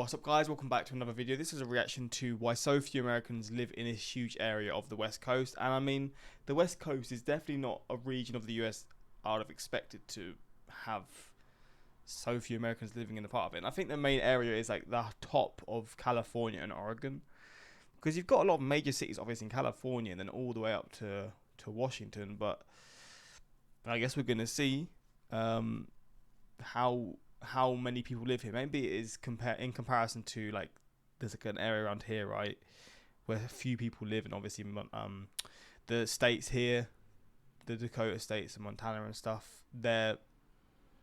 what's up guys, welcome back to another video. This is a reaction to why so few Americans live in this huge area of the West Coast. And I mean, the West Coast is definitely not a region of the US I would have expected to have so few Americans living in a part of it. And I think the main area is like the top of California and Oregon, because you've got a lot of major cities obviously in California and then all the way up to Washington. But I guess we're going to see how many people live here. Maybe it is in comparison to, like, there's like an area around here, right, where few people live, and obviously the states here, the Dakota states and Montana and stuff, they're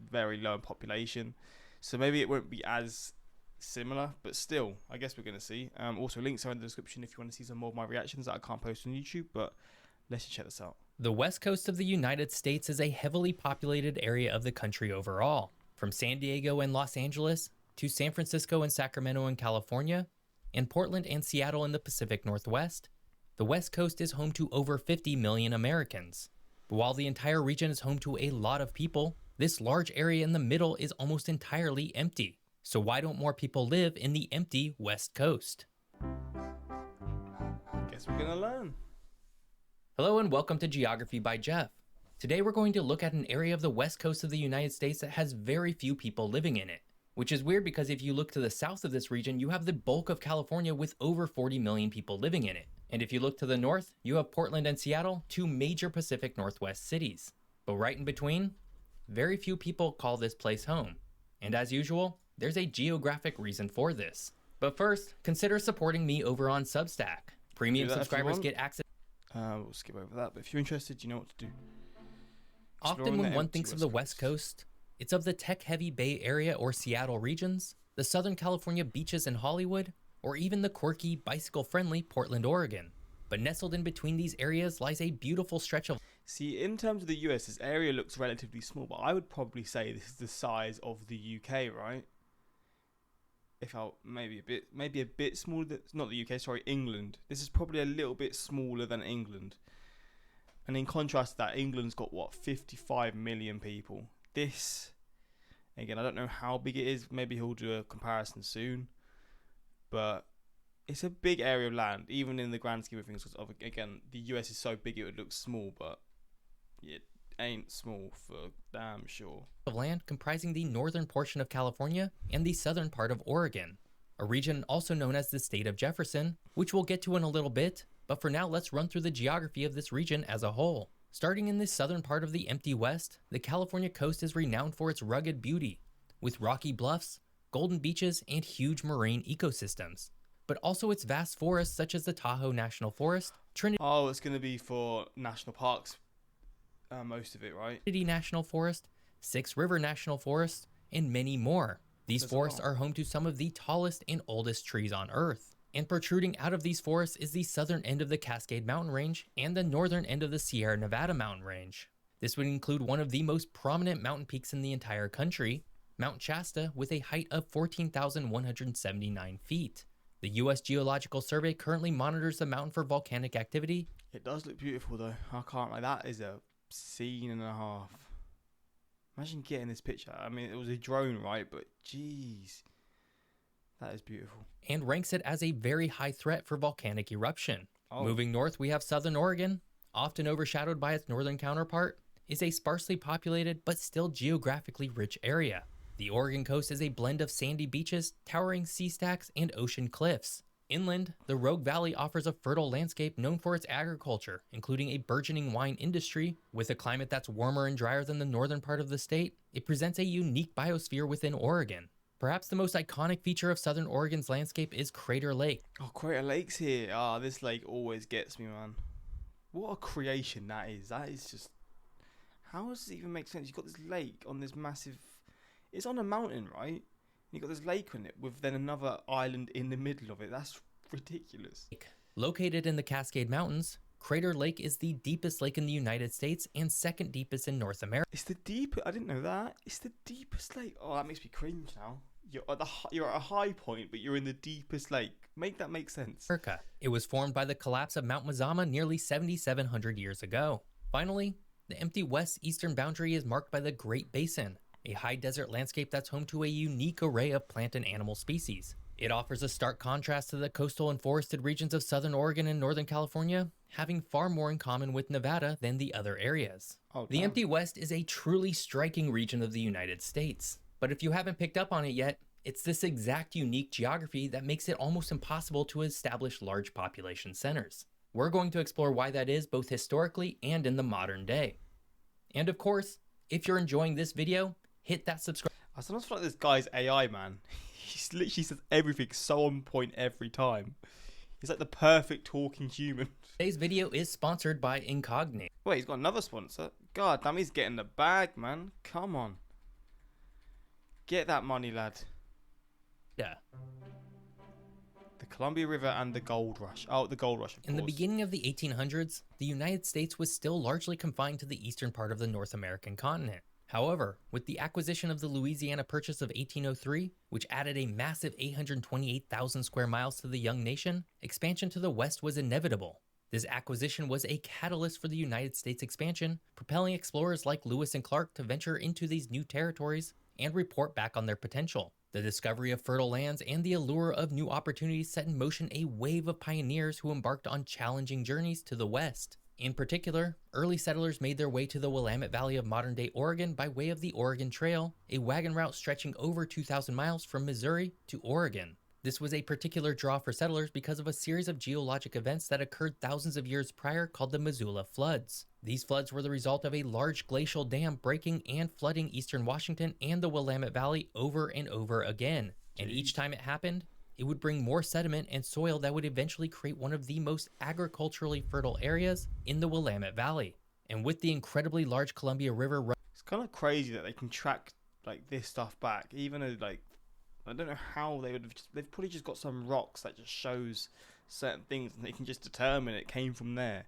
very low in population, so maybe it won't be as similar, but still, I guess we're going to see. Also, links are in the description if you want to see some more of my reactions that I can't post on YouTube, but let's just check this out. The west coast of the United States is a heavily populated area of the country overall. From San Diego and Los Angeles, to San Francisco and Sacramento in California, and Portland and Seattle in the Pacific Northwest, the West Coast is home to over 50 million Americans. But while the entire region is home to a lot of people, this large area in the middle is almost entirely empty. So why don't more people live in the empty West Coast? Guess we're gonna learn. Hello and welcome to Geography by Geoff. Today we're going to look at an area of the west coast of the United States that has very few people living in it. Which is weird because if you look to the south of this region, you have the bulk of California with over 40 million people living in it. And if you look to the north, you have Portland and Seattle, two major Pacific Northwest cities. But right in between, very few people call this place home. And as usual, there's a geographic reason for this. But first, consider supporting me over on Substack. Premium subscribers get access. We'll skip over that, but if you're interested, you know what to do. Often when one thinks of the West Coast, it's of the tech-heavy Bay Area or Seattle regions, the Southern California beaches and Hollywood, or even the quirky, bicycle-friendly Portland, Oregon. But nestled in between these areas lies a beautiful stretch of... See, in terms of the US, this area looks relatively small, but I would probably say this is the size of the UK, right? If I maybe a bit smaller than, not the UK, sorry, England. This is probably a little bit smaller than England. And in contrast to that, England's got, what, 55 million people. This, again, I don't know how big it is. Maybe he'll do a comparison soon. But it's a big area of land, even in the grand scheme of things. Because, again, the US is so big it would look small, but it ain't small for damn sure. Of land comprising the northern portion of California and the southern part of Oregon. A region also known as the state of Jefferson, which we'll get to in a little bit. But for now, let's run through the geography of this region as a whole. Starting in the southern part of the empty west, the California coast is renowned for its rugged beauty, with rocky bluffs, golden beaches, and huge marine ecosystems. But also its vast forests such as the Tahoe National Forest, Trinity... Oh, it's going to be for national parks, most of it, right? Trinity National Forest, Six River National Forest, and many more. These forests are home to some of the tallest and oldest trees on Earth. And protruding out of these forests is the southern end of the Cascade Mountain Range and the northern end of the Sierra Nevada Mountain Range. This would include one of the most prominent mountain peaks in the entire country, Mount Shasta, with a height of 14,179 feet. The U.S. Geological Survey currently monitors the mountain for volcanic activity. It does look beautiful though, I can't lie, that is a scene and a half. Imagine getting this picture. I mean, it was a drone, right? But jeez. That is beautiful. And ranks it as a very high threat for volcanic eruption. Oh. Moving north, we have southern Oregon, often overshadowed by its northern counterpart, is a sparsely populated but still geographically rich area. The Oregon coast is a blend of sandy beaches, towering sea stacks, and ocean cliffs. Inland, the Rogue Valley offers a fertile landscape known for its agriculture, including a burgeoning wine industry. With a climate that's warmer and drier than the northern part of the state, it presents a unique biosphere within Oregon. Perhaps the most iconic feature of southern Oregon's landscape is Crater Lake. Oh, Crater Lake's here. Ah, this lake always gets me, man. What a creation that is. That is just... How does it even make sense? You've got this lake on this massive... It's on a mountain, right? You've got this lake on it with then another island in the middle of it. That's ridiculous. Located in the Cascade Mountains, Crater Lake is the deepest lake in the United States and second deepest in North America. It's the deepest... I didn't know that. It's the deepest lake. Oh, that makes me cringe now. You're at a high point, but you're in the deepest lake. Make that make sense. It was formed by the collapse of Mount Mazama nearly 7,700 years ago. Finally, the empty west-eastern boundary is marked by the Great Basin, a high desert landscape that's home to a unique array of plant and animal species. It offers a stark contrast to the coastal and forested regions of southern Oregon and northern California, having far more in common with Nevada than the other areas. The empty West is a truly striking region of the United States, but if you haven't picked up on it yet, it's this exact unique geography that makes it almost impossible to establish large population centers. We're going to explore why that is both historically and in the modern day. And of course, if you're enjoying this video, hit that subscribe. I sometimes feel like this guy's AI, man. He literally says everything so on point every time. He's like the perfect talking human. Today's video is sponsored by Incognate. Wait, he's got another sponsor? God damn, he's getting the bag, man. Come on. Get that money, lad. Yeah. The Columbia River and the Gold Rush. Oh, the Gold Rush, of course. In the beginning of the 1800s, the United States was still largely confined to the eastern part of the North American continent. However, with the acquisition of the Louisiana Purchase of 1803, which added a massive 828,000 square miles to the young nation, expansion to the west was inevitable. This acquisition was a catalyst for the United States expansion, propelling explorers like Lewis and Clark to venture into these new territories and report back on their potential. The discovery of fertile lands and the allure of new opportunities set in motion a wave of pioneers who embarked on challenging journeys to the west. In particular, early settlers made their way to the Willamette Valley of modern-day Oregon by way of the Oregon Trail, a wagon route stretching over 2,000 miles from Missouri to Oregon. This was a particular draw for settlers because of a series of geologic events that occurred thousands of years prior called the Missoula Floods. These floods were the result of a large glacial dam breaking and flooding eastern Washington and the Willamette Valley over and over again. And each time it happened, it would bring more sediment and soil that would eventually create one of the most agriculturally fertile areas in the Willamette Valley. And with the incredibly large Columbia River... It's kind of crazy that they can track like this stuff back, even though like I don't know how they would have. They've probably just got some rocks that just shows certain things, and they can just determine it came from there.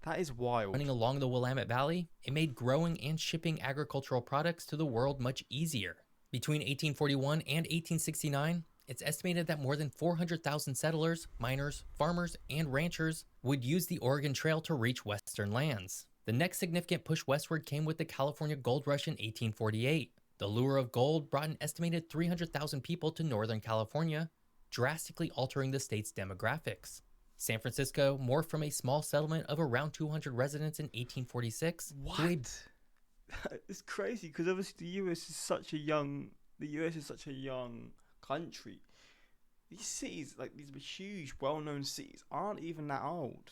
That is wild. Running along the Willamette Valley, it made growing and shipping agricultural products to the world much easier. Between 1841 and 1869, it's estimated that more than 400,000 settlers, miners, farmers, and ranchers would use the Oregon Trail to reach western lands. The next significant push westward came with the California Gold Rush in 1848. The lure of gold brought an estimated 300,000 people to Northern California, drastically altering the state's demographics. San Francisco morphed from a small settlement of around 200 residents in 1846 What? to a... It's crazy because obviously the US is such a young country. These cities, like these huge, well-known cities, aren't even that old.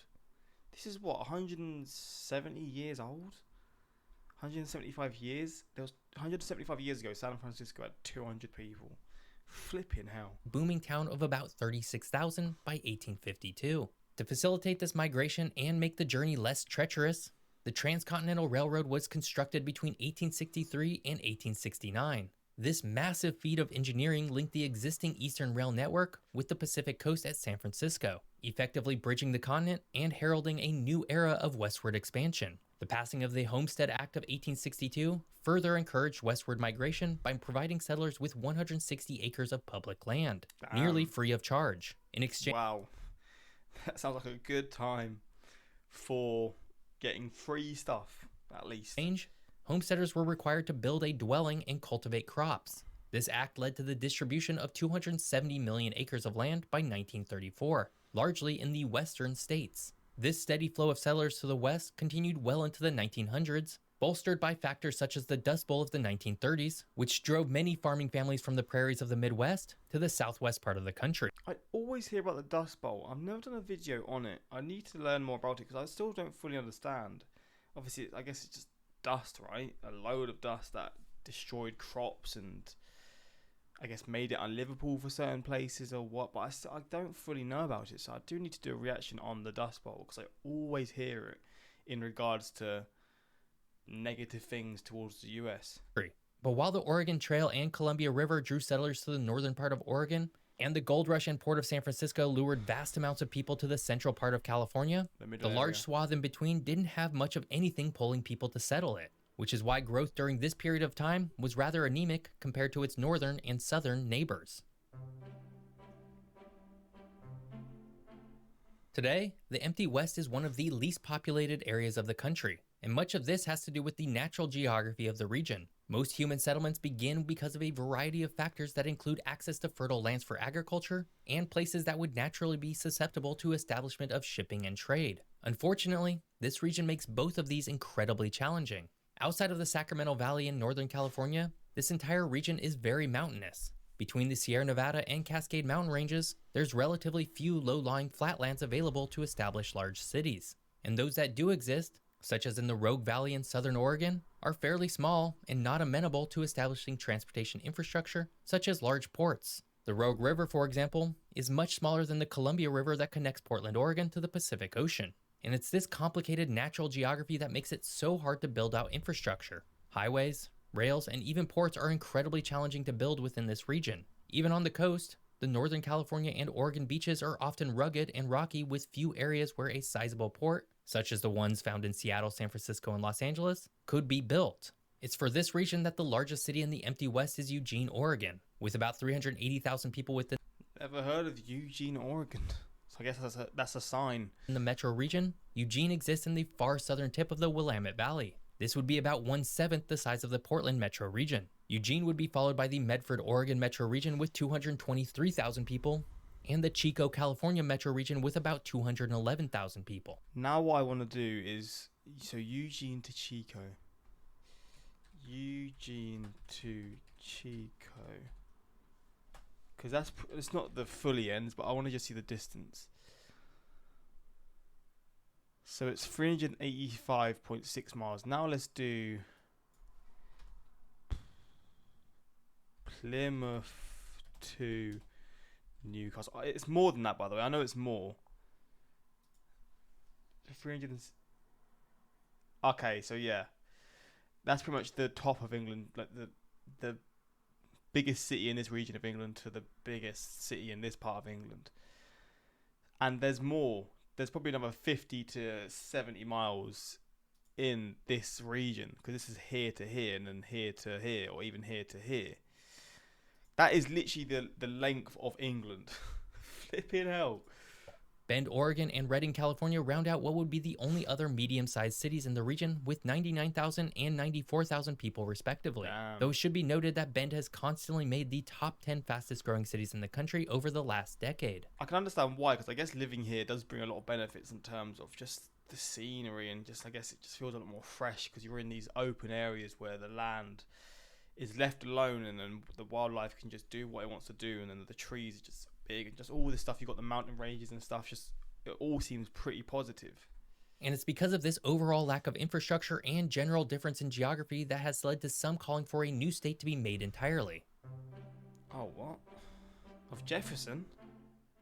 This is what, 170 years old? 175 years? There was 175 years ago, San Francisco had 200 people. Flipping hell. Booming town of about 36,000 by 1852. To facilitate this migration and make the journey less treacherous, the Transcontinental Railroad was constructed between 1863 and 1869. This massive feat of engineering linked the existing Eastern Rail network with the Pacific Coast at San Francisco, effectively bridging the continent and heralding a new era of westward expansion. The passing of the Homestead Act of 1862 further encouraged westward migration by providing settlers with 160 acres of public land, nearly free of charge. In exchange, wow, that sounds like a good time for getting free stuff, at least. Homesteaders were required to build a dwelling and cultivate crops. This act led to the distribution of 270 million acres of land by 1934, largely in the western states. This steady flow of settlers to the west continued well into the 1900s, bolstered by factors such as the Dust Bowl of the 1930s, which drove many farming families from the prairies of the Midwest to the southwest part of the country. I always hear about the Dust Bowl. I've never done a video on it. I need to learn more about it because I still don't fully understand. Obviously, I guess it's just dust, right? A load of dust that destroyed crops and I guess made it unlivable for certain places or what, but I don't fully know about it, so I do need to do a reaction on the Dust Bowl because I always hear it in regards to negative things towards the US. But while the Oregon Trail and Columbia River drew settlers to the northern part of Oregon, and the Gold Rush and Port of San Francisco lured vast amounts of people to the central part of California, the large swath in between didn't have much of anything pulling people to settle it, which is why growth during this period of time was rather anemic compared to its northern and southern neighbors. Today, the empty West is one of the least populated areas of the country, and much of this has to do with the natural geography of the region. Most human settlements begin because of a variety of factors that include access to fertile lands for agriculture and places that would naturally be susceptible to establishment of shipping and trade. Unfortunately, this region makes both of these incredibly challenging. Outside of the Sacramento Valley in Northern California, this entire region is very mountainous. Between the Sierra Nevada and Cascade Mountain ranges, there's relatively few low-lying flatlands available to establish large cities. And those that do exist, such as in the Rogue Valley in southern Oregon, are fairly small and not amenable to establishing transportation infrastructure, such as large ports. The Rogue River, for example, is much smaller than the Columbia River that connects Portland, Oregon to the Pacific Ocean. And it's this complicated natural geography that makes it so hard to build out infrastructure. Highways, rails, and even ports are incredibly challenging to build within this region. Even on the coast, the Northern California and Oregon beaches are often rugged and rocky with few areas where a sizable port, such as the ones found in Seattle, San Francisco, and Los Angeles, could be built. It's for this region that the largest city in the empty West is Eugene, Oregon, with about 380,000 people within. Never heard of Eugene, Oregon. So I guess that's a sign. In the metro region, Eugene exists in the far southern tip of the Willamette Valley. This would be about 1/7 the size of the Portland metro region. Eugene would be followed by the Medford, Oregon metro region with 223,000 people, and the Chico, California metro region with about 211,000 people. Now what I want to do is, so Eugene to Chico. Eugene to Chico. Because it's not the fully ends, but I want to just see the distance. So it's 385.6 miles. Now let's do Plymouth to Newcastle. It's more than that, by the way. I know it's more. 300. Okay, so yeah, that's pretty much the top of England, like the biggest city in this region of England to the biggest city in this part of England. And there's more. There's probably another 50 to 70 miles in this region, because this is here to here and then here to here, or even here to here. That is literally the length of England. Flipping hell. Bend, Oregon, and Redding, California round out what would be the only other medium-sized cities in the region with 99,000 and 94,000 people respectively. Damn. Though it should be noted that Bend has constantly made the top 10 fastest growing cities in the country over the last decade. I can understand why, because I guess living here does bring a lot of benefits in terms of just the scenery, and just I guess it just feels a lot more fresh because you're in these open areas where the land is left alone, and then the wildlife can just do what it wants to do, and then the trees are just big, and just all this stuff. You got the mountain ranges and stuff. Just it all seems pretty positive. And it's because of this overall lack of infrastructure and general difference in geography that has led to some calling for a new state to be made entirely. Oh, what? Of Jefferson?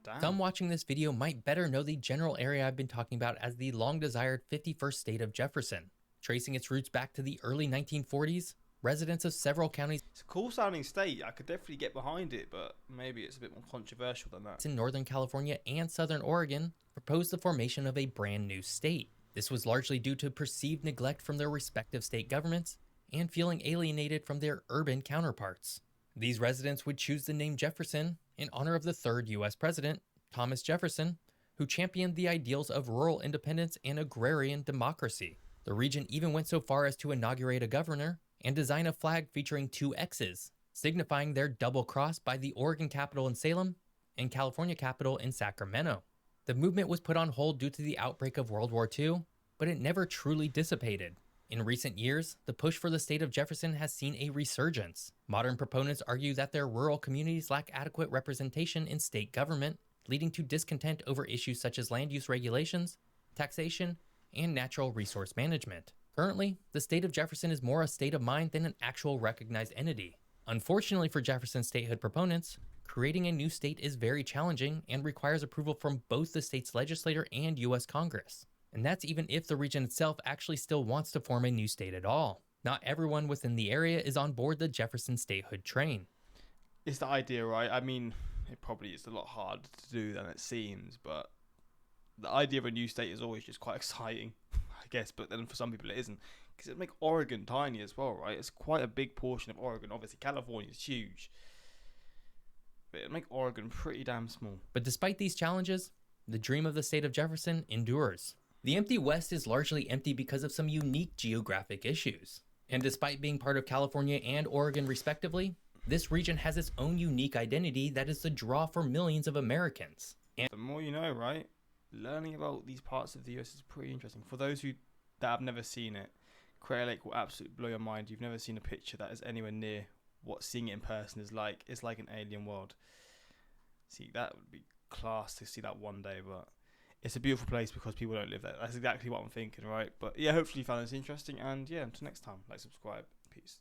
Damn. Some watching this video might better know the general area I've been talking about as the long-desired 51st state of Jefferson. Tracing its roots back to the early 1940s, residents of several counties. It's a cool sounding state. I could definitely get behind it, but maybe it's a bit more controversial than that. In Northern California and Southern Oregon proposed the formation of a brand new state. This was largely due to perceived neglect from their respective state governments and feeling alienated from their urban counterparts. These residents would choose the name Jefferson in honor of the third U.S. president, Thomas Jefferson, who championed the ideals of rural independence and agrarian democracy. The region even went so far as to inaugurate a governor and design a flag featuring two X's, signifying their double cross by the Oregon capital in Salem and California capital in Sacramento. The movement was put on hold due to the outbreak of World War II, but it never truly dissipated. In recent years, the push for the state of Jefferson has seen a resurgence. Modern proponents argue that their rural communities lack adequate representation in state government, leading to discontent over issues such as land use regulations, taxation, and natural resource management. Currently, the state of Jefferson is more a state of mind than an actual recognized entity. Unfortunately for Jefferson statehood proponents, creating a new state is very challenging and requires approval from both the state's legislature and U.S. Congress. And that's even if the region itself actually still wants to form a new state at all. Not everyone within the area is on board the Jefferson statehood train. It's the idea, right? I mean, it probably is a lot harder to do than it seems, but the idea of a new state is always just quite exciting, I guess, but then for some people it isn't, because it'd make Oregon tiny as well, right? It's quite a big portion of Oregon. Obviously, California is huge, but it'd make Oregon pretty damn small. But despite these challenges, the dream of the state of Jefferson endures. The empty West is largely empty because of some unique geographic issues. And despite being part of California and Oregon respectively, this region has its own unique identity that is the draw for millions of Americans. And the more you know, right? Learning about these parts of the US is pretty interesting. For those that have never seen it, Crater Lake will absolutely blow your mind. You've never seen a picture that is anywhere near what seeing it in person is like. It's like an alien world. See, that would be class to see that one day, but it's a beautiful place because people don't live there. That's exactly what I'm thinking, right? But yeah, hopefully you found this interesting, and yeah, until next time, like, subscribe. Peace.